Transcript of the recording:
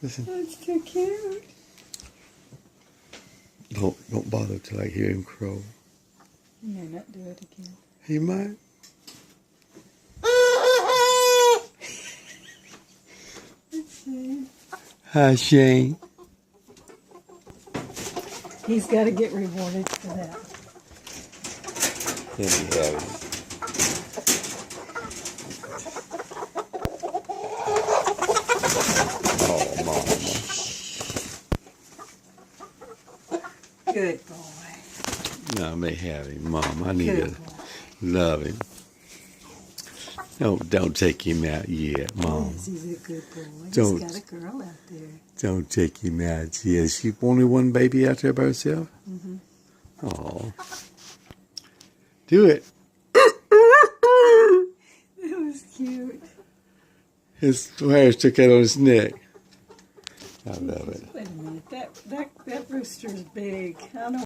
Listen. That's too cute. Don't bother till I hear him crow. He may not do it again. He might. Let's see. Hi, Shane. He's got to get rewarded for that. Let me have it. Oh, Mama. Good boy. No, I may have him, Mom. I need Good to boy. love him. Don't take him out yet, Mom. Yes, he's a good boy. Don't. He's got a girl out there. Don't take him out yet. Is she only one baby out there by herself? Mm-hmm. Oh. Do it. That was cute. His hairs took out on his neck. I love it. Wait a minute. That rooster's big. I don't